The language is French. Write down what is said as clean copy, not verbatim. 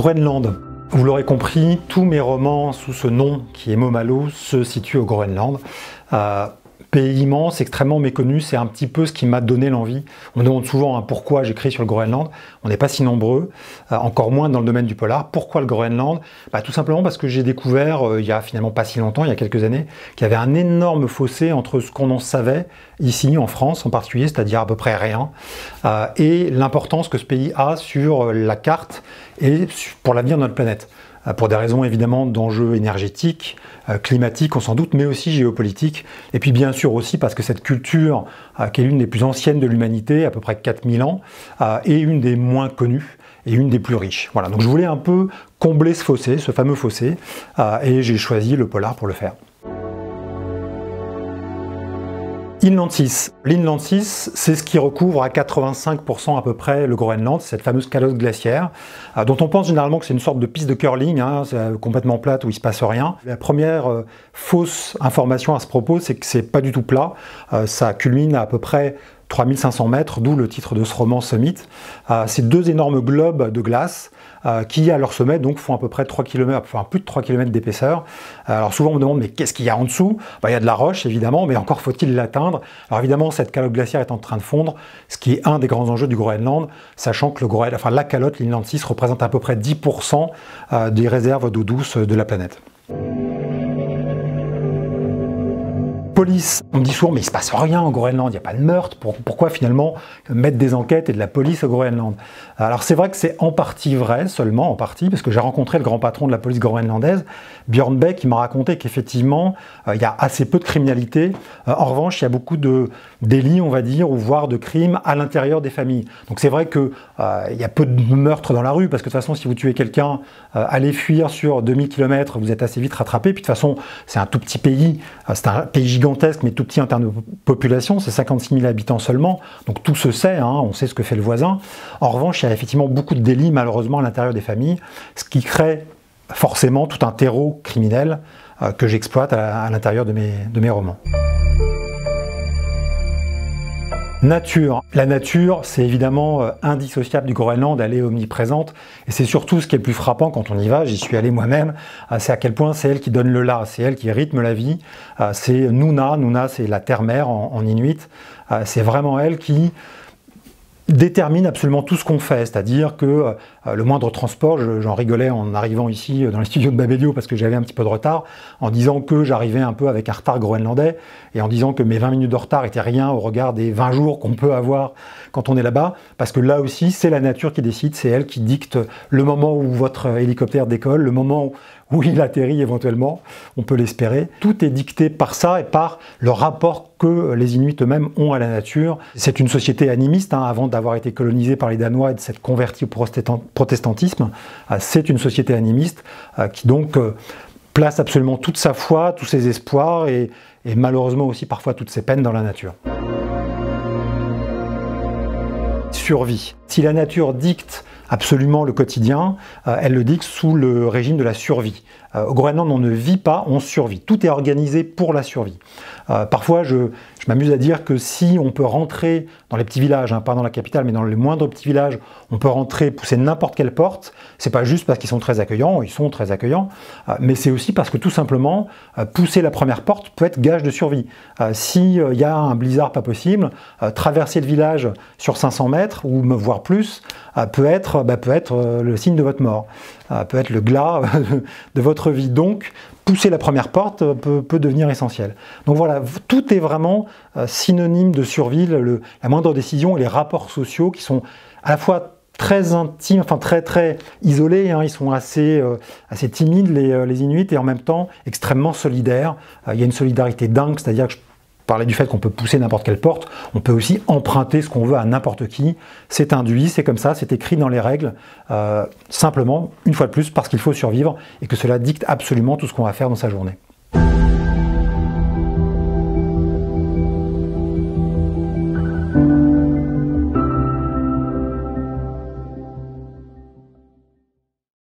Groenland. Vous l'aurez compris, tous mes romans sous ce nom qui est Momalo se situent au Groenland. Pays immense, extrêmement méconnu, c'est un petit peu ce qui m'a donné l'envie. On me demande souvent pourquoi j'écris sur le Groenland. On n'est pas si nombreux, encore moins dans le domaine du polar. Pourquoi le Groenland? Tout simplement parce que j'ai découvert, il y a finalement pas si longtemps, il y a quelques années, qu'il y avait un énorme fossé entre ce qu'on en savait ici en France en particulier, c'est-à-dire à peu près rien, et l'importance que ce pays a sur la carte et pour l'avenir de notre planète. Pour des raisons évidemment d'enjeux énergétiques, climatiques on s'en doute, mais aussi géopolitiques. Et puis bien sûr aussi parce que cette culture, qui est l'une des plus anciennes de l'humanité, à peu près 4000 ans, est une des moins connues et une des plus riches. Voilà, donc je voulais un peu combler ce fossé, ce fameux fossé, et j'ai choisi le polar pour le faire. Inland Sea. L'Inland Sea, c'est ce qui recouvre à 85% à peu près le Groenland, cette fameuse calotte glaciaire, dont on pense généralement que c'est une sorte de piste de curling, complètement plate où il ne se passe rien. La première fausse information à ce propos, c'est que c'est pas du tout plat. Ça culmine à peu près 3500 mètres, d'où le titre de ce roman Summit. C'est deux énormes globes de glace qui, à leur sommet, donc, font à peu près 3 km, enfin plus de 3 km d'épaisseur. Alors souvent on me demande, mais qu'est-ce qu'il y a en dessous? Il y a de la roche, évidemment, mais encore faut-il l'atteindre. Alors évidemment, cette calotte glaciaire est en train de fondre, ce qui est un des grands enjeux du Groenland, sachant que la calotte, l'Inland Sea, représente à peu près 10% des réserves d'eau douce de la planète. Police, on me dit souvent, mais il ne se passe rien au Groenland, il n'y a pas de meurtre, pourquoi finalement mettre des enquêtes et de la police au Groenland? Alors c'est vrai que c'est en partie vrai, seulement en partie, parce que j'ai rencontré le grand patron de la police groenlandaise, Björn Beck, qui m'a raconté qu'effectivement, il y a assez peu de criminalité. En revanche, il y a beaucoup de délits, on va dire, ou voire de crimes à l'intérieur des familles. Donc c'est vrai qu'il y a peu de meurtres dans la rue, parce que de toute façon, si vous tuez quelqu'un, allez fuir sur 2000 km, vous êtes assez vite rattrapé. Puis de toute façon, c'est un tout petit pays, c'est un pays gigantesque, mais tout petit en termes de population, c'est 56 000 habitants seulement, donc tout se sait, on sait ce que fait le voisin. En revanche, il y a effectivement beaucoup de délits, malheureusement, à l'intérieur des familles, ce qui crée forcément tout un terreau criminel que j'exploite à l'intérieur de mes romans. Nature. La nature, c'est évidemment indissociable du Groenland, elle est omniprésente, et c'est surtout ce qui est le plus frappant quand on y va, j'y suis allé moi-même, c'est à quel point c'est elle qui donne le là, c'est elle qui rythme la vie, c'est Nuna, Nuna c'est la terre-mère en inuit, c'est vraiment elle qui détermine absolument tout ce qu'on fait, c'est-à-dire que le moindre transport, j'en rigolais en arrivant ici dans les studios de Babelio parce que j'avais un petit peu de retard, en disant que j'arrivais un peu avec un retard groenlandais et en disant que mes 20 minutes de retard étaient rien au regard des 20 jours qu'on peut avoir quand on est là-bas, parce que là aussi c'est la nature qui décide, c'est elle qui dicte le moment où votre hélicoptère décolle, le moment où il atterrit éventuellement, on peut l'espérer. Tout est dicté par ça et par le rapport que les Inuits eux-mêmes ont à la nature. C'est une société animiste, avant d'avoir été colonisée par les Danois et de s'être convertie au protestantisme. C'est une société animiste qui donc place absolument toute sa foi, tous ses espoirs et malheureusement aussi parfois toutes ses peines dans la nature. Survie. Si la nature dicte absolument le quotidien, elle le dicte sous le régime de la survie. Au Groenland, on ne vit pas, on survit. Tout est organisé pour la survie. Parfois, je m'amuse à dire que si on peut rentrer dans les petits villages, pas dans la capitale, mais dans les moindres petits villages, on peut rentrer, pousser n'importe quelle porte, c'est pas juste parce qu'ils sont très accueillants, ils sont très accueillants, mais c'est aussi parce que tout simplement, pousser la première porte peut être gage de survie. S'il y a un blizzard pas possible, traverser le village sur 500 mètres, ou voire plus, peut être le signe de votre mort, peut être le glas de votre vie. Donc, pousser la première porte peut devenir essentiel. Donc voilà, tout est vraiment synonyme de survie, la moindre décision et les rapports sociaux qui sont à la fois très intimes, enfin très isolés, ils sont assez timides les Inuits et en même temps extrêmement solidaires. Il y a une solidarité dingue, c'est-à-dire que je parlais du fait qu'on peut pousser n'importe quelle porte, on peut aussi emprunter ce qu'on veut à n'importe qui. C'est induit, c'est comme ça, c'est écrit dans les règles, simplement, une fois de plus, parce qu'il faut survivre et que cela dicte absolument tout ce qu'on va faire dans sa journée.